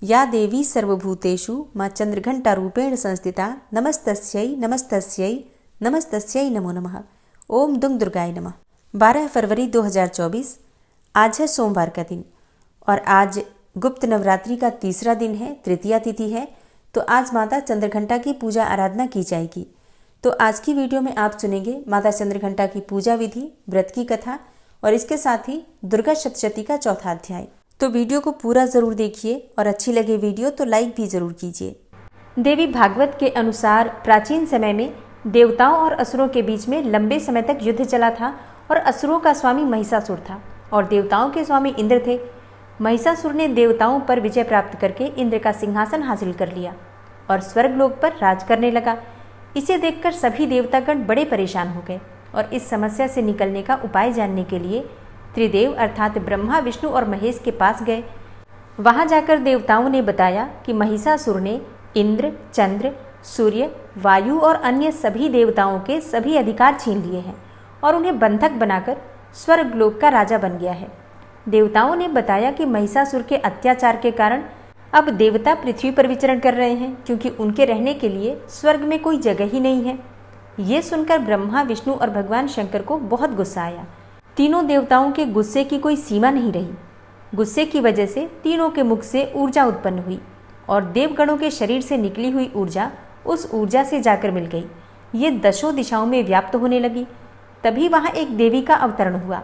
या देवी सर्वभूतेषु माँ चंद्रघंटारूपेण संस्थिता नमस्तस्यै नमस्तस्यै नमस्तस्यै नमो नमः। ओम दुंग दुर्गाय नमः। 12 फरवरी 2024 आज है सोमवार का दिन और आज गुप्त नवरात्रि का तीसरा दिन है, तृतीया तिथि है। तो आज माता चंद्रघंटा की पूजा आराधना की जाएगी। तो आज की वीडियो में आप सुनेंगे माता चंद्रघंटा की पूजा विधि, व्रत की कथा और इसके साथ ही दुर्गा सप्तशती का चौथा अध्याय। तो वीडियो को पूरा जरूर देखिए और अच्छी लगे वीडियो तो लाइक भी जरूर कीजिए। देवी भागवत के अनुसार प्राचीन समय में देवताओं और असुरों के बीच में लंबे समय तक युद्ध चला था और असुरों का स्वामी महिषासुर था और देवताओं के स्वामी इंद्र थे। महिषासुर ने देवताओं पर विजय प्राप्त करके इंद्र का सिंहासन हासिल कर लिया और स्वर्गलोक पर राज करने लगा। इसे देखकर सभी देवतागण बड़े परेशान हो गए और इस समस्या से निकलने का उपाय जानने के लिए त्रिदेव अर्थात ब्रह्मा, विष्णु और महेश के पास गए। वहां जाकर देवताओं ने बताया कि महिषासुर ने इंद्र, चंद्र, सूर्य, वायु और अन्य सभी देवताओं के सभी अधिकार छीन लिए हैं और उन्हें बंधक बनाकर स्वर्गलोक का राजा बन गया है। देवताओं ने बताया कि महिषासुर के अत्याचार के कारण अब देवता पृथ्वी पर विचरण कर रहे हैं क्योंकि उनके रहने के लिए स्वर्ग में कोई जगह ही नहीं है। ये सुनकर ब्रह्मा, विष्णु और भगवान शंकर को बहुत गुस्सा आया। तीनों देवताओं के गुस्से की कोई सीमा नहीं रही। गुस्से की वजह से तीनों के मुख से ऊर्जा उत्पन्न हुई और देवगणों के शरीर से निकली हुई ऊर्जा उस ऊर्जा से जाकर मिल गई। ये दशों दिशाओं में व्याप्त होने लगी। तभी वहां एक देवी का अवतरण हुआ।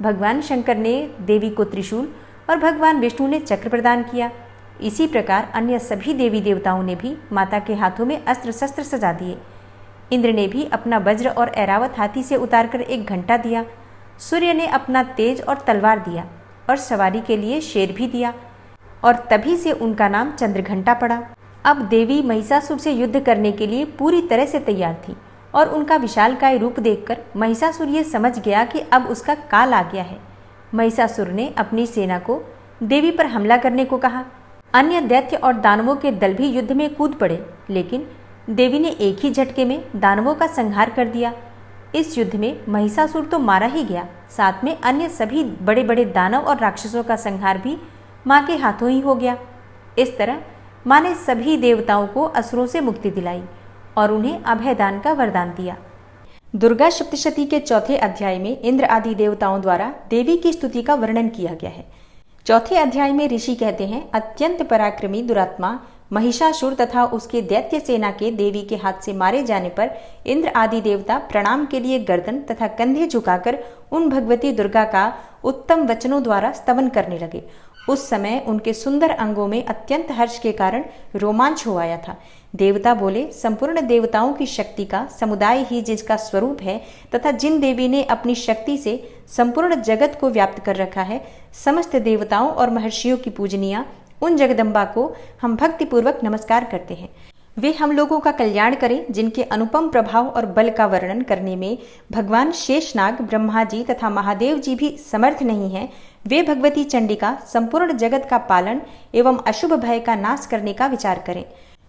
भगवान शंकर ने देवी को त्रिशूल और भगवान विष्णु ने चक्र प्रदान किया। इसी प्रकार अन्य सभी देवी देवताओं ने भी माता के हाथों में अस्त्र शस्त्र सजा दिए। इंद्र ने भी अपना वज्र और ऐरावत हाथी से उतारकर एक घंटा दिया। सूर्य ने अपना तेज और तलवार दिया और सवारी के लिए शेर भी दिया और तभी से उनका नाम चंद्रघंटा पड़ा। अब देवी महिषासुर से युद्ध करने के लिए पूरी तरह से तैयार थी और उनका विशालकाय रूप देखकर महिषासुर ये समझ गया कि अब उसका काल आ गया है। महिषासुर ने अपनी सेना को देवी पर हमला करने को कहा। अन्य दैत्य और दानवों के दल भी युद्ध में कूद पड़े, लेकिन देवी ने एक ही झटके में दानवों का संहार कर दिया। इस युद्ध में महिषासुर तो मारा ही गया, साथ में अन्य सभी बड़े बड़े दानव और राक्षसों का संहार भी माँ के हाथों ही हो गया। इस तरह माँ ने सभी देवताओं को असुरों से मुक्ति दिलाई और उन्हें अभयदान का वरदान दिया। दुर्गा सप्तशती के चौथे अध्याय में इंद्र आदि देवताओं द्वारा देवी की स्तुति का वर्णन किया गया है। चौथे अध्याय में ऋषि कहते हैं, अत्यंत पराक्रमी दुरात्मा महिषासुर तथा उसके दैत्य सेना के देवी के हाथ से मारे जाने पर इंद्र आदि देवता प्रणाम के लिए गर्दन तथा कंधे झुकाकर उन भगवती दुर्गा का उत्तम वचनों द्वारा स्तवन करने लगे। उस समय उनके सुंदर अंगों में अत्यंत हर्ष के कारण रोमांच हो आया था। देवता बोले, संपूर्ण देवताओं की शक्ति का समुदाय ही जिसका स्वरूप है तथा जिन देवी ने अपनी शक्ति से संपूर्ण जगत को व्याप्त कर रखा है, समस्त देवताओं और महर्षियों की पूजनीय उन जगदम्बा को हम भक्तिपूर्वक नमस्कार करते हैं। वे हम लोगों का कल्याण करें, जिनके अनुपम प्रभाव और बल का वर्णन करने में भगवान शेषनाग, ब्रह्मा जी तथा महादेव जी भी समर्थ नहीं हैं। वे भगवती चंडिका संपूर्ण जगत का पालन एवं अशुभ भय का नाश करने का विचार करें।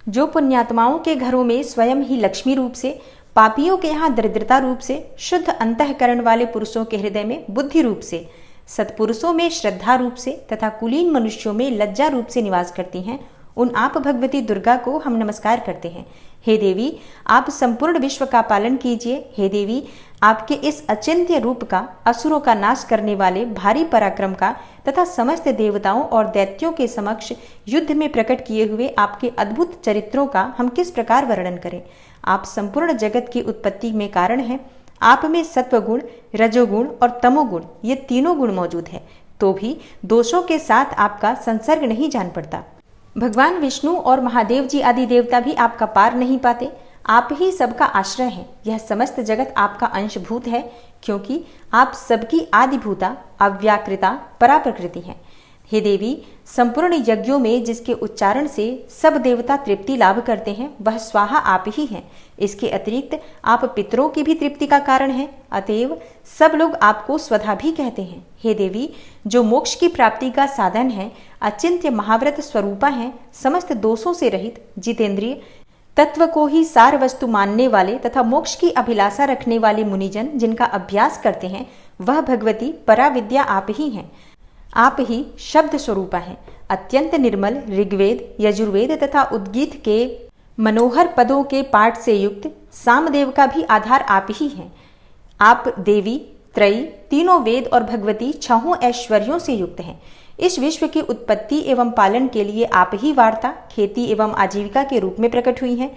जो पुण्यात्माओं के घरों में स्वयं ही लक्ष्मी रूप से, पापियों के यहाँ दरिद्रता रूप से, शुद्ध अंतःकरण वाले पुरुषों के हृदय में बुद्धि रूप से, सत्पुरुषों में श्रद्धा रूप से तथा कुलीन मनुष्यों में लज्जा रूप से निवास करती हैं, उन आप भगवती दुर्गा को हम नमस्कार करते हैं। हे देवी, आप संपूर्ण विश्व का पालन कीजिए। हे देवी, आपके इस अचिंत्य रूप का, असुरों का नाश करने वाले भारी पराक्रम का तथा समस्त देवताओं और दैत्यों के समक्ष युद्ध में प्रकट किए हुए आपके अद्भुत चरित्रों का हम किस प्रकार वर्णन करें। आप संपूर्ण जगत की उत्पत्ति में कारण हैं। आप में सत्वगुण, रजोगुण और तमोगुण ये तीनों गुण मौजूद है, तो भी दोषों के साथ आपका संसर्ग नहीं जान पड़ता। भगवान विष्णु और महादेव जी आदि देवता भी आपका पार नहीं पाते। आप ही सबका आश्रय हैं। यह समस्त जगत आपका अंशभूत है, क्योंकि आप सबकी आदिभूता, अव्याकृता, पराप्रकृति हैं। हे देवी, संपूर्ण यज्ञों में जिसके उच्चारण से सब देवता तृप्ति लाभ करते हैं, वह स्वाहा आप ही हैं। इसके अतिरिक्त आप पितरों की भी तृप्ति का कारण हैं, अतएव सब लोग आपको स्वधा भी कहते हैं। हे देवी, जो मोक्ष की प्राप्ति का साधन है, अचिंत्य महाव्रत स्वरूपा हैं, समस्त दोषों से रहित, जितेंद्रिय, तत्व को ही सार वस्तु मानने वाले तथा मोक्ष की अभिलाषा रखने वाले मुनिजन जिनका अभ्यास करते हैं, वह भगवती पराविद्या आप ही हैं। आप ही शब्द स्वरूपा हैं। अत्यंत निर्मल ऋग्वेद, यजुर्वेद तथा उद्गीत के मनोहर पदों के पाठ से युक्त सामदेव का भी आधार आप ही हैं। आप देवी, त्रयी, तीनों वेद और भगवती छहों ऐश्वर्यों से युक्त हैं। इस विश्व की उत्पत्ति एवं पालन के लिए आप ही वार्ता, खेती एवं आजीविका के रूप में प्रकट हुई हैं।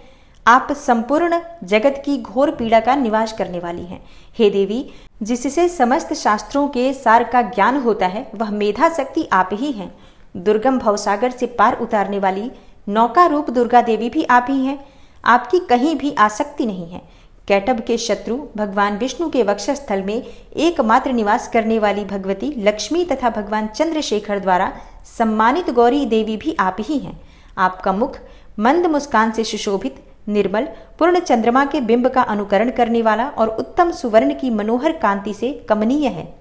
आप संपूर्ण जगत की घोर पीड़ा का निवास करने वाली हैं। हे देवी, जिससे समस्त शास्त्रों के सार का ज्ञान होता है, वह मेधा शक्ति आप ही हैं। दुर्गम भवसागर से पार उतारने वाली नौका रूप दुर्गा देवी भी आप ही हैं। आपकी कहीं भी आसक्ति नहीं है। कैटभ के शत्रु भगवान विष्णु के वक्षस्थल में एकमात्र निवास करने वाली भगवती लक्ष्मी तथा भगवान चंद्रशेखर द्वारा सम्मानित गौरी देवी भी आप ही हैं। आपका मुख मंद मुस्कान से सुशोभित, निर्मल, पूर्ण चंद्रमा के बिंब का अनुकरण करने वाला और उत्तम सुवर्ण की मनोहर कांति से कमनीय है।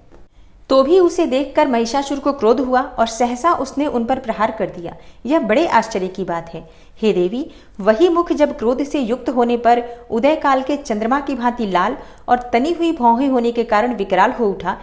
तो भी उसे देखकर महिषासुर को क्रोध हुआ और सहसा उसने उन पर प्रहार कर दिया। यह बड़े आश्चर्य की बात है। हे देवी, वही मुख जब क्रोध से युक्त होने पर उदय काल के चंद्रमा की भांति लाल और तनी हुई भौहें होने के कारण विकराल हो उठा,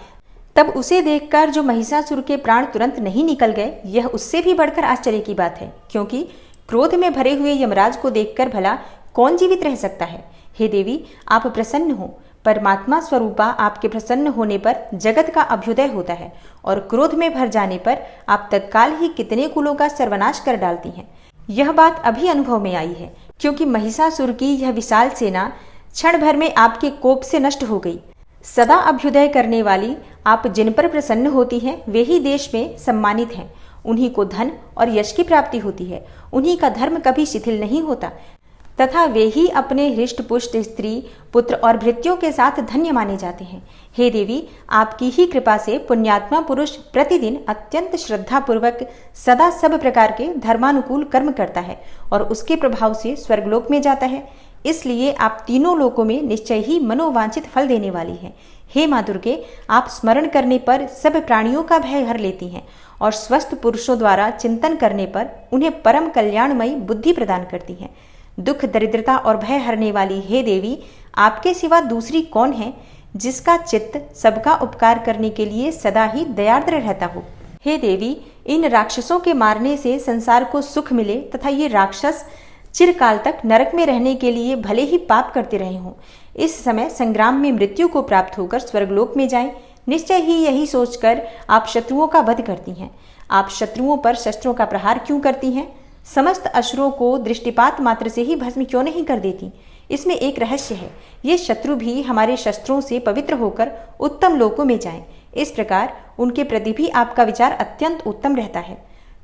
तब उसे देखकर जो महिषासुर के प्राण तुरंत नहीं निकल गए, यह उससे भी बढ़कर आश्चर्य की बात है, क्योंकि क्रोध में भरे हुए यमराज को देखकर भला कौन जीवित रह सकता है। हे देवी, आप प्रसन्न हो। परमात्मा स्वरूपा आपके प्रसन्न होने पर जगत का अभ्युदय होता है और क्रोध में भर जाने पर आप तत्काल ही कितने कुलों का सर्वनाश कर डालती हैं। यह बात अभी अनुभव में आई है, क्योंकि महिषासुर की यह विशाल सेना क्षण भर में आपके कोप से नष्ट हो गई। सदा अभ्युदय करने वाली आप जिन पर प्रसन्न होती हैं, वे ही देश में सम्मानित हैं। उन्हीं को धन और यश की प्राप्ति होती है। उन्हीं का धर्म कभी शिथिल नहीं होता तथा वे ही अपने हृष्ट पुष्ट स्त्री, पुत्र और भृत्यों के साथ धन्य माने जाते हैं। हे देवी, आपकी ही कृपा से पुण्यात्मा पुरुष प्रतिदिन अत्यंत श्रद्धापूर्वक सदा सब प्रकार के धर्मानुकूल कर्म करता है और उसके प्रभाव से स्वर्गलोक में जाता है। इसलिए आप तीनों लोकों में निश्चय ही मनोवांछित फल देने वाली हैं। हे माँ दुर्गे, आप स्मरण करने पर सब प्राणियों का भय हर लेती हैं और स्वस्थ पुरुषों द्वारा चिंतन करने पर उन्हें परम कल्याणमयी बुद्धि प्रदान करती हैं। दुख, दरिद्रता और भय हरने वाली हे देवी, आपके सिवा दूसरी कौन है जिसका चित्त सबका उपकार करने के लिए सदा ही दयार्द्र रहता हो। हे देवी, इन राक्षसों के मारने से संसार को सुख मिले तथा ये राक्षस चिरकाल तक नरक में रहने के लिए भले ही पाप करते रहे हों, इस समय संग्राम में मृत्यु को प्राप्त होकर स्वर्गलोक में जाएं। निश्चय ही यही सोचकर आप शत्रुओं का वध करती हैं। आप शत्रुओं पर शस्त्रों का प्रहार क्यों करती हैं? समस्त असुरों को दृष्टिपात मात्र से ही भस्म क्यों नहीं कर देती? इसमें एक रहस्य है। ये शत्रु भी हमारे शस्त्रों से पवित्र होकर उत्तम लोकों में जाएं। इस प्रकार उनके प्रति भी आपका विचार अत्यंत उत्तम रहता है।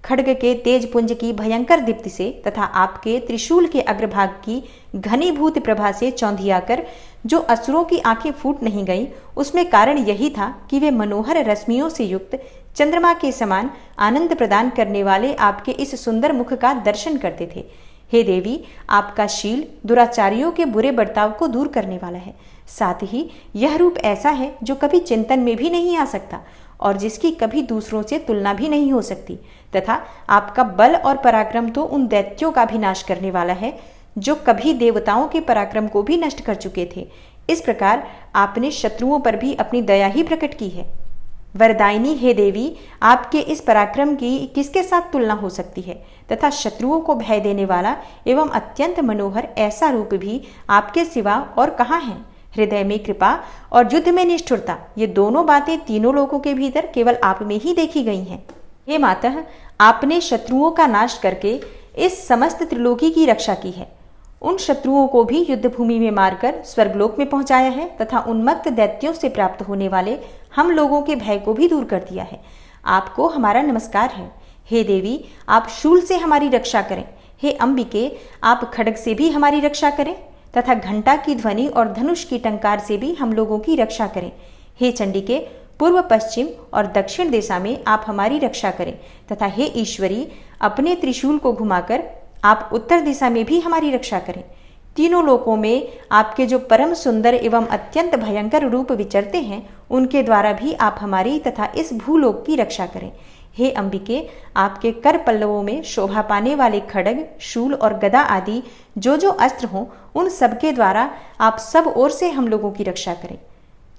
खड्ग के तेज पुंज की भयंकर दीप्ति से तथा आपके त्रिशूल के अग्रभाग की घनीभूत प्रभा से चौंधियाकर जो असुरों की आंखें फूट नहीं गईं, उसमें कारण यही था कि वे मनोहर रश्मियों से युक्त चंद्रमा के समान आनंद प्रदान करने वाले आपके इस सुंदर मुख का दर्शन करते थे। हे देवी, आपका शील दुराचारियों के बुरे बर्ताव को दूर करने वाला है। साथ ही यह रूप ऐसा है जो कभी चिंतन में भी नहीं आ सकता और जिसकी कभी दूसरों से तुलना भी नहीं हो सकती, तथा आपका बल और पराक्रम तो उन दैत्यों का भी नाश करने वाला है जो कभी देवताओं के पराक्रम को भी नष्ट कर चुके थे। इस प्रकार आपने शत्रुओं पर भी अपनी दया ही प्रकट की है। वरदायिनी हे देवी, आपके इस पराक्रम की किसके साथ तुलना हो सकती है? तथा शत्रुओं को भय देने वाला एवं अत्यंत मनोहर ऐसा रूप भी आपके सिवा और कहाँ है? हृदय में कृपा और युद्ध में निष्ठुरता, ये दोनों बातें तीनों लोगों के भीतर केवल आप में ही देखी गई हैं। हे मातः, आपने शत्रुओं का नाश करके इस समस्त त्रिलोकी की रक्षा की है। उन शत्रुओं को भी युद्ध भूमि में मारकर स्वर्गलोक में पहुंचाया है तथा उन्मत्त दैत्यों से प्राप्त होने वाले हम लोगों के भय को भी दूर कर दिया है। आपको हमारा नमस्कार है। हे देवी, आप शूल से हमारी रक्षा करें। हे अंबिके, आप खड्ग से भी हमारी रक्षा करें तथा घंटा की ध्वनि और धनुष की टंकार से भी हम लोगों की रक्षा करें। हे चंडिके, पूर्व, पश्चिम और दक्षिण दिशा में आप हमारी रक्षा करें तथा हे ईश्वरी, अपने त्रिशूल को घुमाकर आप उत्तर दिशा में भी हमारी रक्षा करें। तीनों लोकों में आपके जो परम सुंदर एवं अत्यंत भयंकर रूप विचरते हैं, उनके द्वारा भी आप हमारी तथा इस भूलोक की रक्षा करें। हे अंबिके, आपके कर पल्लवों में शोभा पाने वाले खड्ग, शूल और गदा आदि जो जो अस्त्र हों, उन सबके द्वारा आप सब ओर से हम लोगों की रक्षा करें।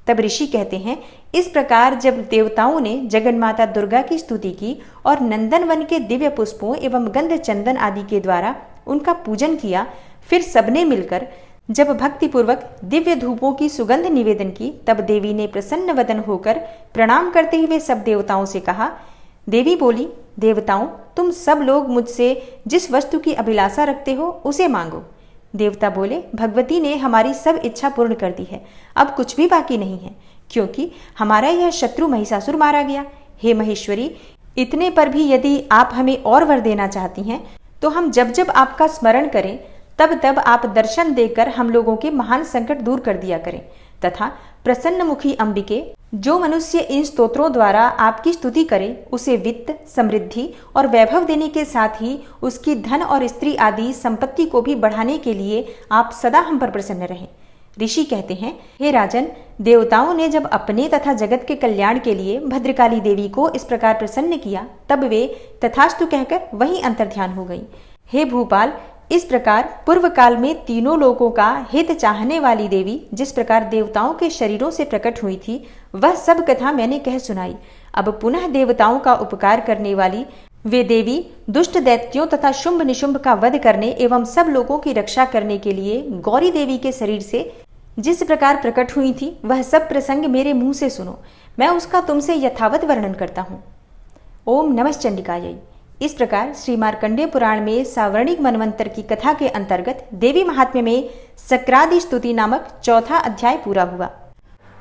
तब ऋषि कहते हैं, इस प्रकार जब देवताओं ने जगन्माता दुर्गा की स्तुति की और नंदन वन के दिव्य पुष्पों एवं गंध चंदन आदि के द्वारा उनका पूजन किया, फिर सबने मिलकर जब भक्तिपूर्वक दिव्य धूपों की सुगंध निवेदन की, तब देवी ने प्रसन्न वदन होकर प्रणाम करते हुए सब देवताओं से कहा। देवी बोली, देवताओं, तुम सब लोग मुझसे जिस वस्तु की अभिलाषा रखते हो उसे मांगो। देवता बोले, भगवती ने हमारी सब इच्छा पूर्ण कर दी है, अब कुछ भी बाकी नहीं है, क्योंकि हमारा यह शत्रु महिषासुर मारा गया। हे महेश्वरी, इतने पर भी यदि आप हमें और वर देना चाहती हैं तो हम जब जब आपका स्मरण करें तब तब आप दर्शन देकर हम लोगों के महान संकट दूर कर दिया करें, तथा प्रसन्नमुखी अंबिके, जो मनुष्य इन स्तोत्रों द्वारा आपकी स्तुति करे उसे वित्त, समृद्धि और वैभव देने के साथ ही उसकी धन और स्त्री आदि संपत्ति को भी बढ़ाने के लिए आप सदा हम पर प्रसन्न रहें। ऋषि कहते हैं, हे राजन, देवताओं ने जब अपने तथा जगत के कल्याण के लिए भद्रकाली देवी को इस प्रकार प्रसन्न किया, तब वे तथास्तु कहकर वहीं अंतर्ध्यान हो गई। हे भूपाल, इस प्रकार पूर्व काल में तीनों लोकों का हित चाहने वाली देवी जिस प्रकार देवताओं के शरीरों से प्रकट हुई थी, वह सब कथा मैंने कह सुनाई। अब पुनः देवताओं का उपकार करने वाली वे देवी दुष्ट दैत्यों तथा शुंभ निशुंभ का वध करने एवं सब लोगों की रक्षा करने के लिए गौरी देवी के शरीर से जिस प्रकार प्रकट हुई थी, वह सब प्रसंग मेरे मुंह से सुनो, मैं उसका तुमसे यथावत वर्णन करता हूँ। ओम नमः चंडिकायै। इस प्रकार श्री मार्कंडेय पुराण में सावर्णिक मनवंतर की कथा के अंतर्गत देवी महात्म्य में सक्रादि स्तुति नामक चौथा अध्याय पूरा हुआ।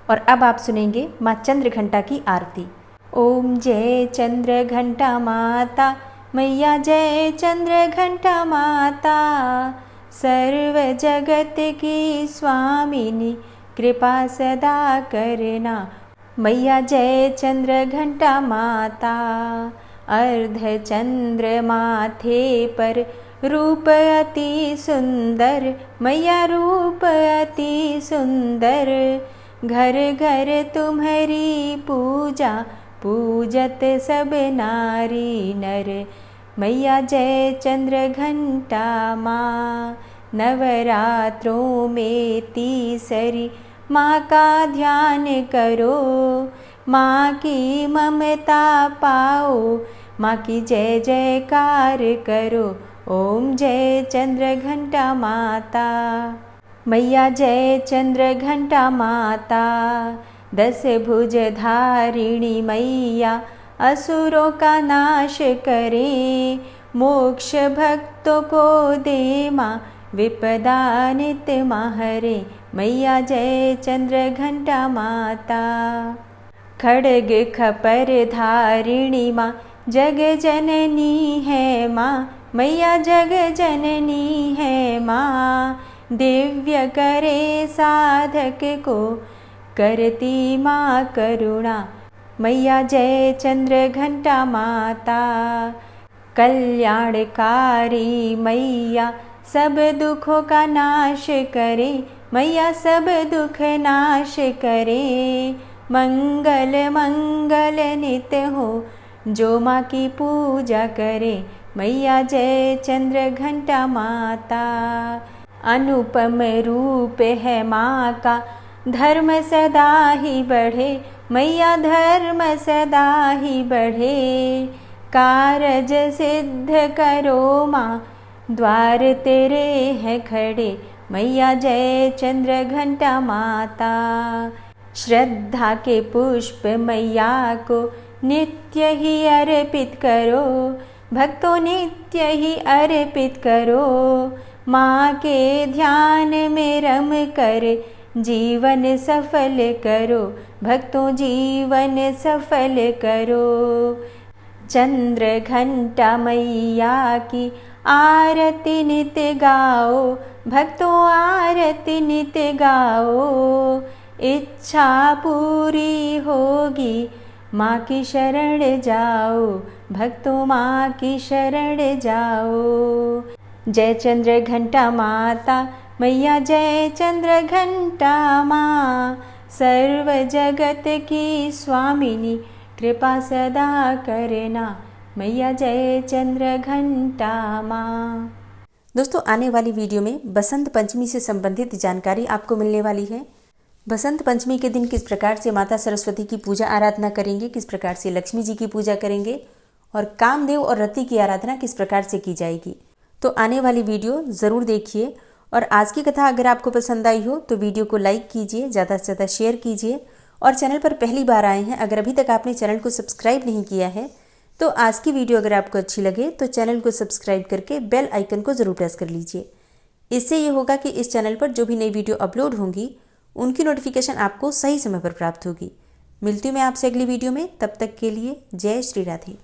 और अब आप सुनेंगे माँ चंद्रघंटा की आरती। ओम जय चंद्रघंटा माता मैया, जय चंद्रघंटा माता, सर्व जगत की स्वामिनी, कृपा सदा करना मैया, जय चंद्रघंटा माता। अर्ध चंद्र माथे पर रूप अति सुंदर मैया, रूप अति सुंदर, घर घर तुम्हारी पूजा पूजत सब नारी नर मैया, जय चंद्रघंटा माँ। नवरात्रों में तीसरी माँ का ध्यान करो, माँ की ममता पाओ, माँ की जय जयकार करो। ओम जय चंद्रघंटा माता मैया, जय चंद्रघंटा माता। 10 भुज धारिणी मैया, असुरों का नाश करे, मोक्ष भक्तों को दे माँ, विपदा नित माहरे मैया, जय चंद्रघंटा माता। खड्ग खपर धारिणी माँ, जग जननी है माँ मैया, जग जननी है माँ, दिव्य करे साधक को करती माँ करुणा मैया, जय चंद्रघंटा माता। कल्याणकारी मैया, सब दुखों का नाश करे मैया, सब दुख नाश करे, मंगल मंगल नित हो जो माँ की पूजा करे मैया, जय चंद्रघंटा माता। अनुपम रूप है माँ का, धर्म सदा ही बढ़े मैया, धर्म सदा ही बढ़े, कारज सिद्ध करो माँ, द्वार तेरे हैं खड़े मैया, जय चंद्रघंटा माता। श्रद्धा के पुष्प मैया को नित्य ही अर्पित करो, भक्तों नित्य ही अर्पित करो, माँ के ध्यान में रम कर जीवन सफल करो, भक्तों जीवन सफल करो। चंद्रघंटा मैया की आरती नित्य गाओ, भक्तों आरती नित्य गाओ, इच्छा पूरी होगी माँ की शरण जाओ, भक्तों माँ की शरण जाओ। जय चंद्रघंटा माता मैया, जय चंद्रघंटा माँ, सर्व जगत की स्वामिनी, कृपा सदा करना मैया, जय चंद्रघंटा माँ। दोस्तों, आने वाली वीडियो में बसंत पंचमी से संबंधित जानकारी आपको मिलने वाली है। बसंत पंचमी के दिन किस प्रकार से माता सरस्वती की पूजा आराधना करेंगे, किस प्रकार से लक्ष्मी जी की पूजा करेंगे और कामदेव और रति की आराधना किस प्रकार से की जाएगी, तो आने वाली वीडियो ज़रूर देखिए। और आज की कथा अगर आपको पसंद आई हो तो वीडियो को लाइक कीजिए, ज़्यादा से ज़्यादा शेयर कीजिए। और चैनल पर पहली बार आए हैं, अगर अभी तक आपने चैनल को सब्सक्राइब नहीं किया है तो आज की वीडियो अगर आपको अच्छी लगे तो चैनल को सब्सक्राइब करके बेल आइकन को ज़रूर प्रेस कर लीजिए। इससे ये होगा कि इस चैनल पर जो भी नई वीडियो अपलोड होंगी उनकी नोटिफिकेशन आपको सही समय पर प्राप्त होगी। मिलती हूँ मैं आपसे अगली वीडियो में, तब तक के लिए जय श्री राधे।